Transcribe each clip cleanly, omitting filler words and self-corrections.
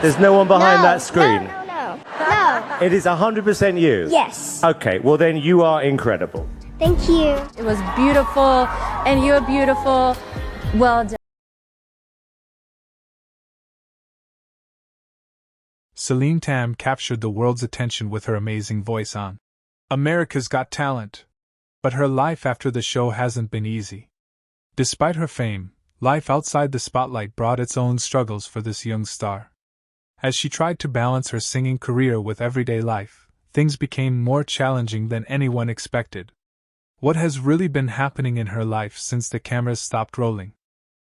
There's no one behind that screen? No. It is 100% you? Yes. Okay, well then you are incredible. Thank you. It was beautiful, and you're beautiful. Well done. Celine Tam captured the world's attention with her amazing voice on America's Got Talent. But her life after the show hasn't been easy. Despite her fame, life outside the spotlight brought its own struggles for this young star. As she tried to balance her singing career with everyday life, things became more challenging than anyone expected. What has really been happening in her life since the cameras stopped rolling?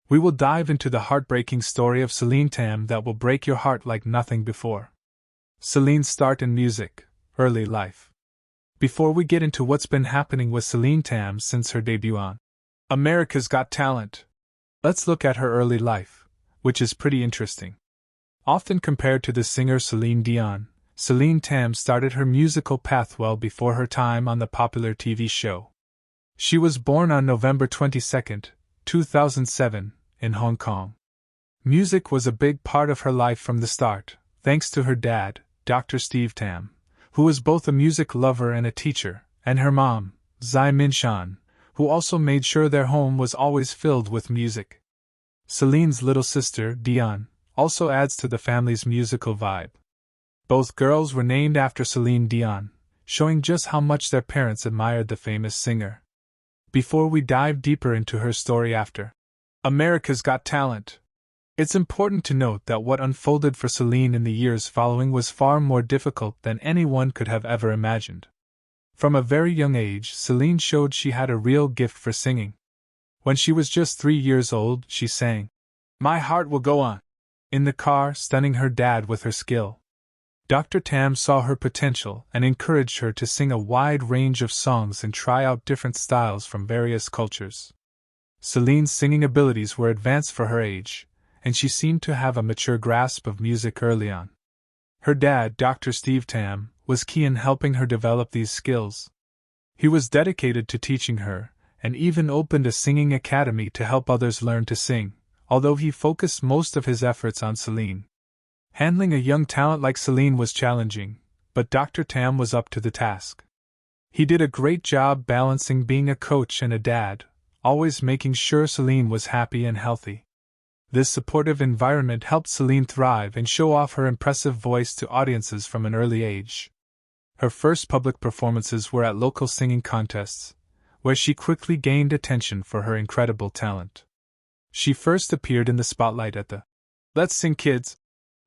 We will dive into the heartbreaking story of Celine Tam that will break your heart like nothing before. Celine's start in music, early life. Before we get into what's been happening with Celine Tam since her debut on America's Got Talent, let's look at her early life, which is pretty interesting. Often compared to the singer Celine Dion, Celine Tam started her musical path well before her time on the popular TV show. She was born on November 22, 2007, in Hong Kong. Music was a big part of her life from the start, thanks to her dad, Dr. Steve Tam, who was both a music lover and a teacher, and her mom, Zai Minshan, who also made sure their home was always filled with music. Celine's little sister, Dion, also adds to the family's musical vibe. Both girls were named after Celine Dion, showing just how much their parents admired the famous singer. Before we dive deeper into her story after America's Got Talent, it's important to note that what unfolded for Celine in the years following was far more difficult than anyone could have ever imagined. From a very young age, Celine showed she had a real gift for singing. When she was just 3 years old, she sang, "My Heart Will Go On," in the car, stunning her dad with her skill. Dr. Tam saw her potential and encouraged her to sing a wide range of songs and try out different styles from various cultures. Celine's singing abilities were advanced for her age, and she seemed to have a mature grasp of music early on. Her dad, Dr. Steve Tam, was key in helping her develop these skills. He was dedicated to teaching her, and even opened a singing academy to help others learn to sing, although he focused most of his efforts on Celine. Handling a young talent like Celine was challenging, but Dr. Tam was up to the task. He did a great job balancing being a coach and a dad, always making sure Celine was happy and healthy. This supportive environment helped Celine thrive and show off her impressive voice to audiences from an early age. Her first public performances were at local singing contests, where she quickly gained attention for her incredible talent. She first appeared in the spotlight at the Let's Sing Kids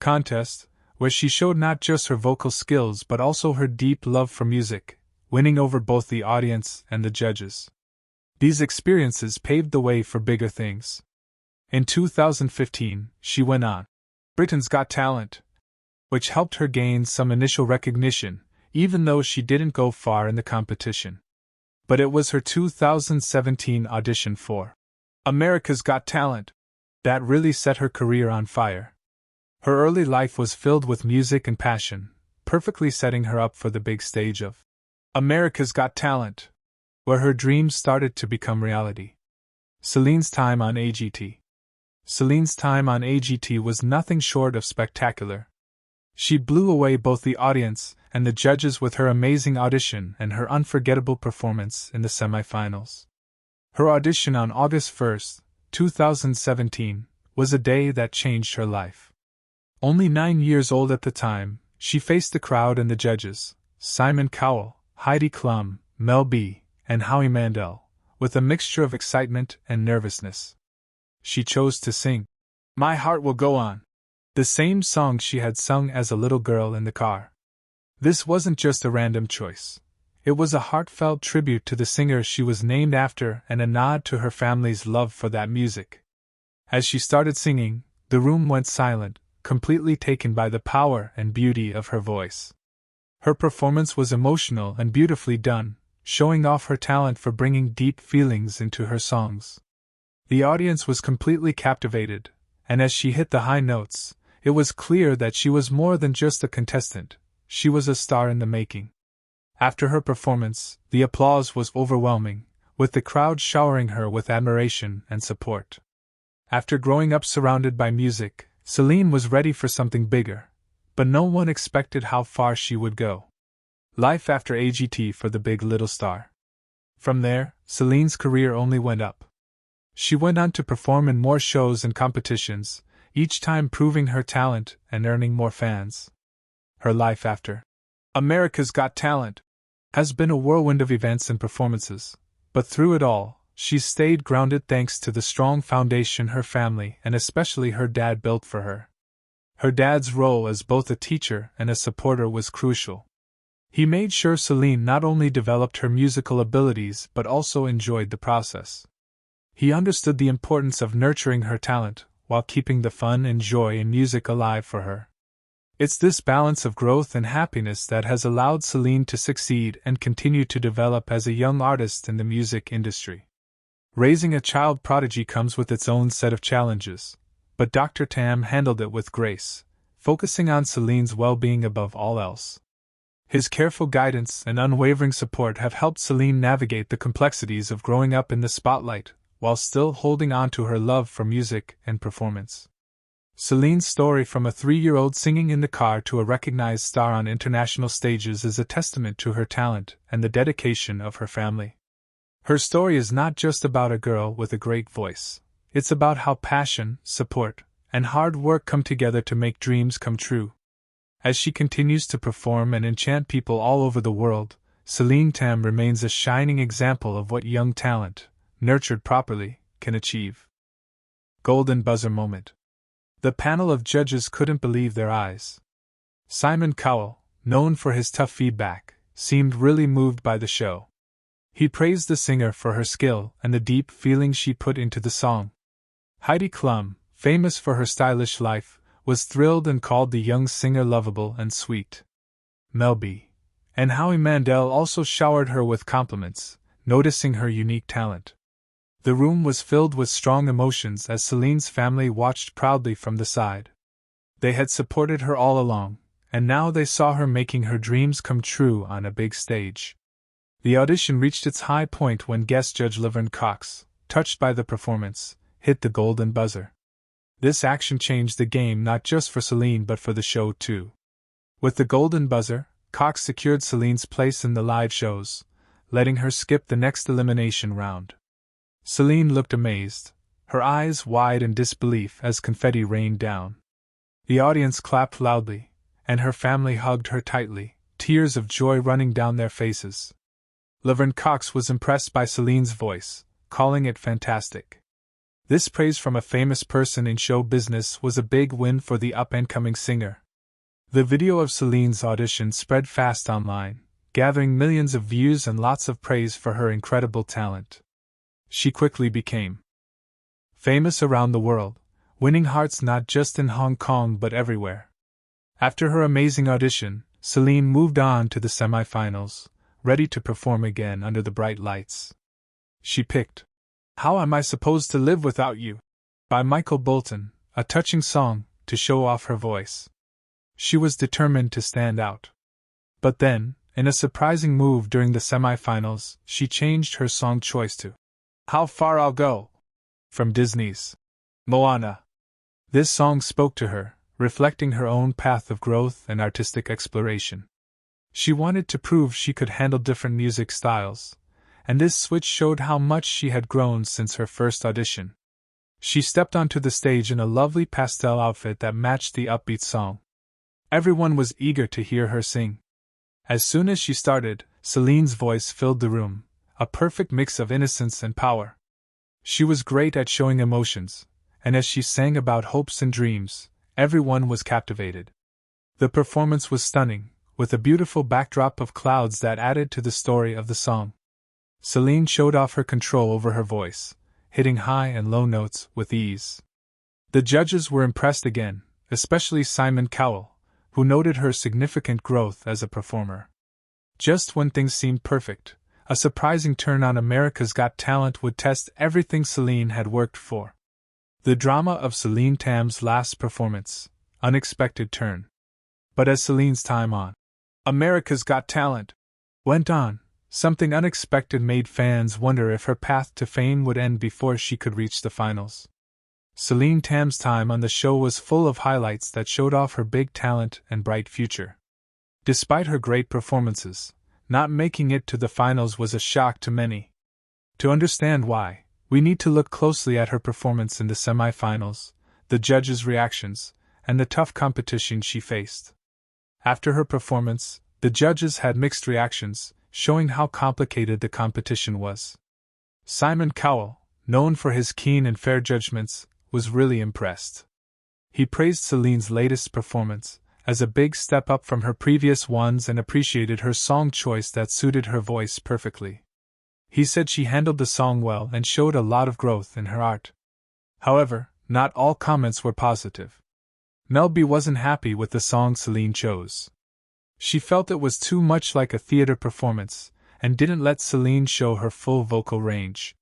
contest, where she showed not just her vocal skills but also her deep love for music, winning over both the audience and the judges. These experiences paved the way for bigger things. In 2015, she went on Britain's Got Talent, which helped her gain some initial recognition, even though she didn't go far in the competition. But it was her 2017 audition for America's Got Talent that really set her career on fire. Her early life was filled with music and passion, perfectly setting her up for the big stage of America's Got Talent, where her dreams started to become reality. Celine's time on AGT. Celine's time on AGT was nothing short of spectacular. She blew away both the audience and the judges with her amazing audition and her unforgettable performance in the semifinals. Her audition on August 1, 2017, was a day that changed her life. Only 9 years old at the time, she faced the crowd and the judges, Simon Cowell, Heidi Klum, Mel B, and Howie Mandel, with a mixture of excitement and nervousness. She chose to sing My Heart Will Go On, the same song she had sung as a little girl in the car. This wasn't just a random choice. It was a heartfelt tribute to the singer she was named after and a nod to her family's love for that music. As she started singing, the room went silent, completely taken by the power and beauty of her voice. Her performance was emotional and beautifully done, showing off her talent for bringing deep feelings into her songs. The audience was completely captivated, and as she hit the high notes, it was clear that she was more than just a contestant, she was a star in the making. After her performance, the applause was overwhelming, with the crowd showering her with admiration and support. After growing up surrounded by music, Celine was ready for something bigger, but no one expected how far she would go. Life after AGT for the Big Little Star. From there, Celine's career only went up. She went on to perform in more shows and competitions, each time proving her talent and earning more fans. Her life after America's Got Talent has been a whirlwind of events and performances, but through it all, she's stayed grounded thanks to the strong foundation her family and especially her dad built for her. Her dad's role as both a teacher and a supporter was crucial. He made sure Celine not only developed her musical abilities but also enjoyed the process. He understood the importance of nurturing her talent while keeping the fun and joy in music alive for her. It's this balance of growth and happiness that has allowed Celine to succeed and continue to develop as a young artist in the music industry. Raising a child prodigy comes with its own set of challenges, but Dr. Tam handled it with grace, focusing on Celine's well-being above all else. His careful guidance and unwavering support have helped Celine navigate the complexities of growing up in the spotlight, while still holding on to her love for music and performance. Celine's story from a 3-year-old singing in the car to a recognized star on international stages is a testament to her talent and the dedication of her family. Her story is not just about a girl with a great voice. It's about how passion, support, and hard work come together to make dreams come true. As she continues to perform and enchant people all over the world, Celine Tam remains a shining example of what young talent, nurtured properly, can achieve. Golden buzzer moment. The panel of judges couldn't believe their eyes. Simon Cowell, known for his tough feedback, seemed really moved by the show. He praised the singer for her skill and the deep feeling she put into the song. Heidi Klum, famous for her stylish life, was thrilled and called the young singer lovable and sweet. Mel B. and Howie Mandel also showered her with compliments, noticing her unique talent. The room was filled with strong emotions as Celine's family watched proudly from the side. They had supported her all along, and now they saw her making her dreams come true on a big stage. The audition reached its high point when guest judge Laverne Cox, touched by the performance, hit the golden buzzer. This action changed the game not just for Celine but for the show too. With the golden buzzer, Cox secured Celine's place in the live shows, letting her skip the next elimination round. Celine looked amazed, her eyes wide in disbelief as confetti rained down. The audience clapped loudly, and her family hugged her tightly, tears of joy running down their faces. Laverne Cox was impressed by Celine's voice, calling it fantastic. This praise from a famous person in show business was a big win for the up-and-coming singer. The video of Celine's audition spread fast online, gathering millions of views and lots of praise for her incredible talent. She quickly became famous around the world, winning hearts not just in Hong Kong but everywhere. After her amazing audition, Celine moved on to the semifinals, ready to perform again under the bright lights. She picked "How Am I Supposed to Live Without You" by Michael Bolton, a touching song, to show off her voice. She was determined to stand out. But then, in a surprising move during the semifinals, she changed her song choice to "How Far I'll Go" from Disney's Moana. This song spoke to her, reflecting her own path of growth and artistic exploration. She wanted to prove she could handle different music styles, and this switch showed how much she had grown since her first audition. She stepped onto the stage in a lovely pastel outfit that matched the upbeat song. Everyone was eager to hear her sing. As soon as she started, Celine's voice filled the room, a perfect mix of innocence and power. She was great at showing emotions, and as she sang about hopes and dreams, everyone was captivated. The performance was stunning, with a beautiful backdrop of clouds that added to the story of the song. Celine showed off her control over her voice, hitting high and low notes with ease. The judges were impressed again, especially Simon Cowell, who noted her significant growth as a performer. Just when things seemed perfect, a surprising turn on America's Got Talent would test everything Celine had worked for. The drama of Celine Tam's last performance, unexpected turn. But as Celine's time on America's Got Talent went on, something unexpected made fans wonder if her path to fame would end before she could reach the finals. Celine Tam's time on the show was full of highlights that showed off her big talent and bright future. Despite her great performances, not making it to the finals was a shock to many. To understand why, we need to look closely at her performance in the semifinals, the judges' reactions, and the tough competition she faced. After her performance, the judges had mixed reactions, showing how complicated the competition was. Simon Cowell, known for his keen and fair judgments, was really impressed. He praised Celine's latest performance as a big step up from her previous ones and appreciated her song choice that suited her voice perfectly. He said she handled the song well and showed a lot of growth in her art. However, not all comments were positive. Mel B wasn't happy with the song Celine chose. She felt it was too much like a theater performance and didn't let Celine show her full vocal range.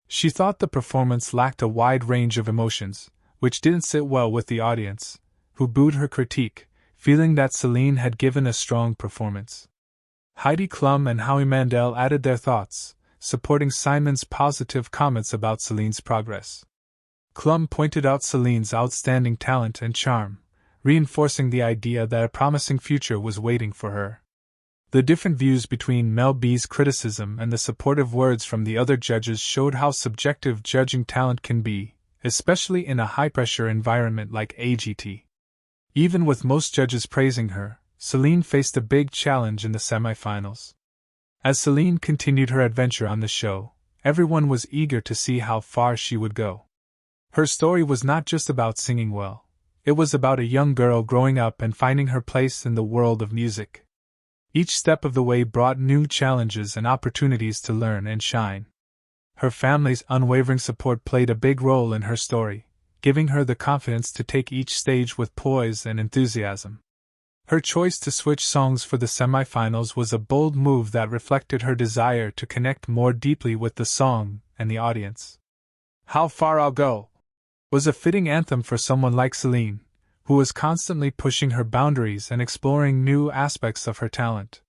She thought the performance lacked a wide range of emotions, which didn't sit well with the audience, who booed her critique, feeling that Celine had given a strong performance. Heidi Klum and Howie Mandel added their thoughts, supporting Simon's positive comments about Celine's progress. Klum pointed out Celine's outstanding talent and charm, reinforcing the idea that a promising future was waiting for her. The different views between Mel B's criticism and the supportive words from the other judges showed how subjective judging talent can be, especially in a high-pressure environment like AGT. Even with most judges praising her, Celine faced a big challenge in the semifinals. As Celine continued her adventure on the show, everyone was eager to see how far she would go. Her story was not just about singing well, it was about a young girl growing up and finding her place in the world of music. Each step of the way brought new challenges and opportunities to learn and shine. Her family's unwavering support played a big role in her story, giving her the confidence to take each stage with poise and enthusiasm. Her choice to switch songs for the semifinals was a bold move that reflected her desire to connect more deeply with the song and the audience. How Far I'll Go was a fitting anthem for someone like Celine, who was constantly pushing her boundaries and exploring new aspects of her talent.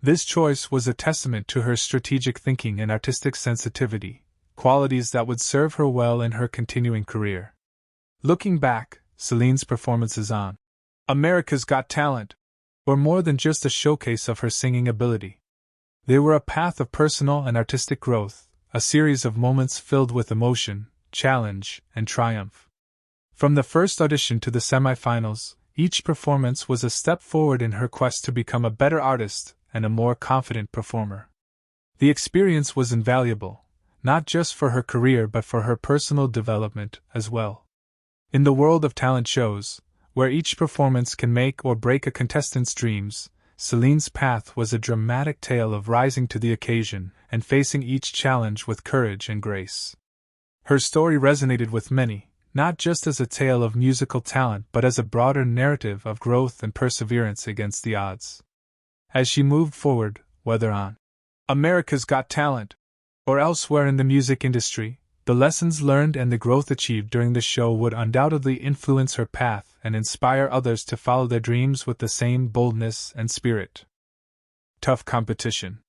This choice was a testament to her strategic thinking and artistic sensitivity, qualities that would serve her well in her continuing career. Looking back, Celine's performances on America's Got Talent were more than just a showcase of her singing ability. They were a path of personal and artistic growth, a series of moments filled with emotion, challenge, and triumph. From the first audition to the semifinals, each performance was a step forward in her quest to become a better artist and a more confident performer. The experience was invaluable, not just for her career but for her personal development as well. In the world of talent shows, where each performance can make or break a contestant's dreams, Celine's path was a dramatic tale of rising to the occasion and facing each challenge with courage and grace. Her story resonated with many, not just as a tale of musical talent but as a broader narrative of growth and perseverance against the odds. As she moved forward, whether on America's Got Talent or elsewhere in the music industry, the lessons learned and the growth achieved during the show would undoubtedly influence her path and inspire others to follow their dreams with the same boldness and spirit. Tough competition.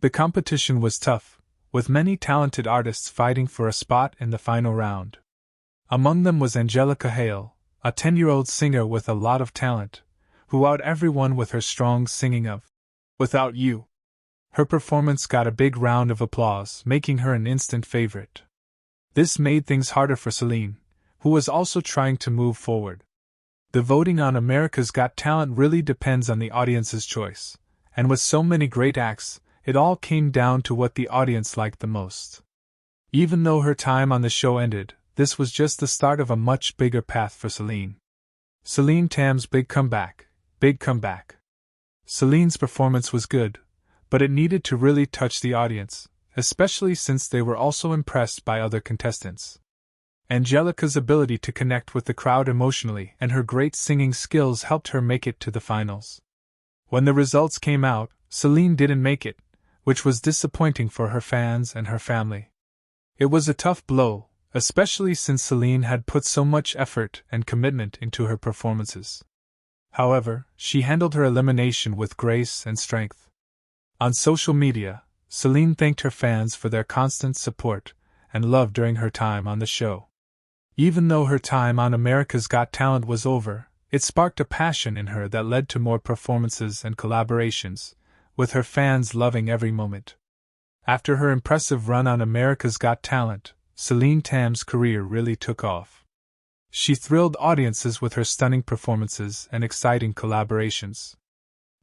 The competition was tough, with many talented artists fighting for a spot in the final round. Among them was Angelica Hale, a 10-year-old singer with a lot of talent, who wowed everyone with her strong singing of Without You. Her performance got a big round of applause, making her an instant favorite. This made things harder for Celine, who was also trying to move forward. The voting on America's Got Talent really depends on the audience's choice, and with so many great acts, it all came down to what the audience liked the most. Even though her time on the show ended, this was just the start of a much bigger path for Celine. Celine Tam's big comeback. Celine's performance was good, but it needed to really touch the audience, especially since they were also impressed by other contestants. Angelica's ability to connect with the crowd emotionally and her great singing skills helped her make it to the finals. When the results came out, Celine didn't make it, which was disappointing for her fans and her family. It was a tough blow, especially since Celine had put so much effort and commitment into her performances. However, she handled her elimination with grace and strength. On social media, Celine thanked her fans for their constant support and love during her time on the show. Even though her time on America's Got Talent was over, it sparked a passion in her that led to more performances and collaborations, with her fans loving every moment. After her impressive run on America's Got Talent, Celine Tam's career really took off. She thrilled audiences with her stunning performances and exciting collaborations.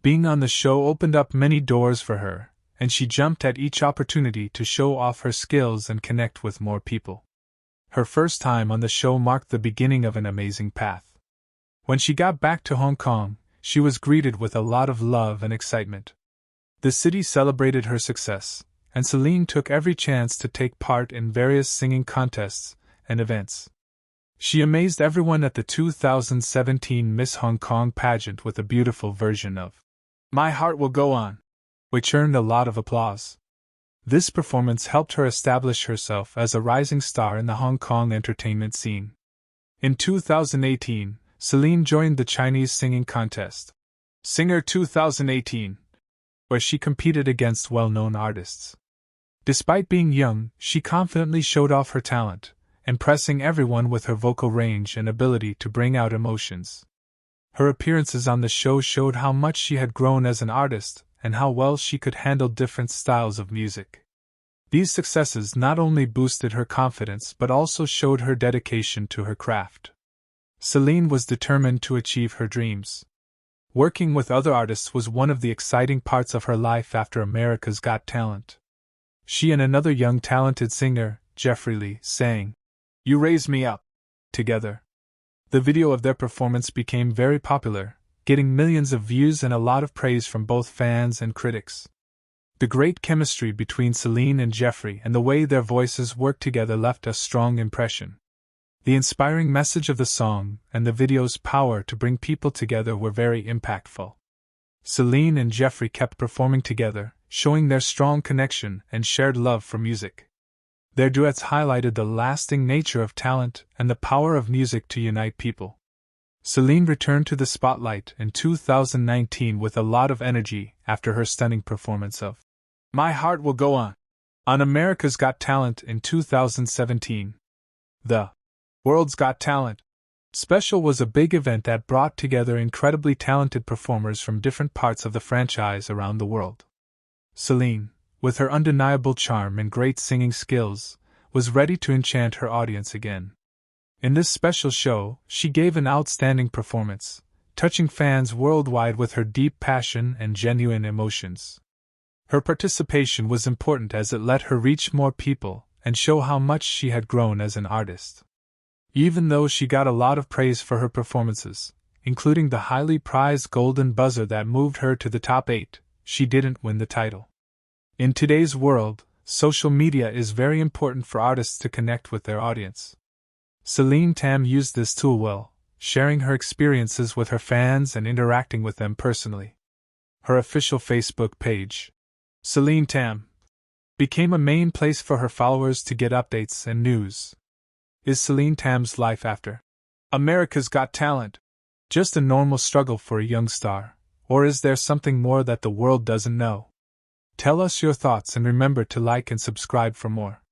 Being on the show opened up many doors for her, and she jumped at each opportunity to show off her skills and connect with more people. Her first time on the show marked the beginning of an amazing path. When she got back to Hong Kong, she was greeted with a lot of love and excitement. The city celebrated her success, and Celine took every chance to take part in various singing contests and events. She amazed everyone at the 2017 Miss Hong Kong pageant with a beautiful version of My Heart Will Go On, which earned a lot of applause. This performance helped her establish herself as a rising star in the Hong Kong entertainment scene. In 2018, Celine joined the Chinese singing contest, Singer 2018, where she competed against well-known artists. Despite being young, she confidently showed off her talent, impressing everyone with her vocal range and ability to bring out emotions. Her appearances on the show showed how much she had grown as an artist and how well she could handle different styles of music. These successes not only boosted her confidence but also showed her dedication to her craft. Celine was determined to achieve her dreams. Working with other artists was one of the exciting parts of her life after America's Got Talent. She and another young talented singer, Jeffrey Lee, sang You Raise Me Up together. The video of their performance became very popular, getting millions of views and a lot of praise from both fans and critics. The great chemistry between Celine and Jeffrey and the way their voices worked together left a strong impression. The inspiring message of the song and the video's power to bring people together were very impactful. Celine and Jeffrey kept performing together, showing their strong connection and shared love for music. Their duets highlighted the lasting nature of talent and the power of music to unite people. Celine returned to the spotlight in 2019 with a lot of energy after her stunning performance of My Heart Will Go on America's Got Talent in 2017. The World's Got Talent special was a big event that brought together incredibly talented performers from different parts of the franchise around the world. Celine, with her undeniable charm and great singing skills, was ready to enchant her audience again. In this special show, she gave an outstanding performance, touching fans worldwide with her deep passion and genuine emotions. Her participation was important as it let her reach more people and show how much she had grown as an artist. Even though she got a lot of praise for her performances, including the highly prized Golden Buzzer that moved her to the top 8, she didn't win the title. In today's world, social media is very important for artists to connect with their audience. Celine Tam used this tool well, sharing her experiences with her fans and interacting with them personally. Her official Facebook page, Celine Tam, became a main place for her followers to get updates and news. Is Celine Tam's life after America's Got Talent just a normal struggle for a young star, or is there something more that the world doesn't know? Tell us your thoughts and remember to like and subscribe for more.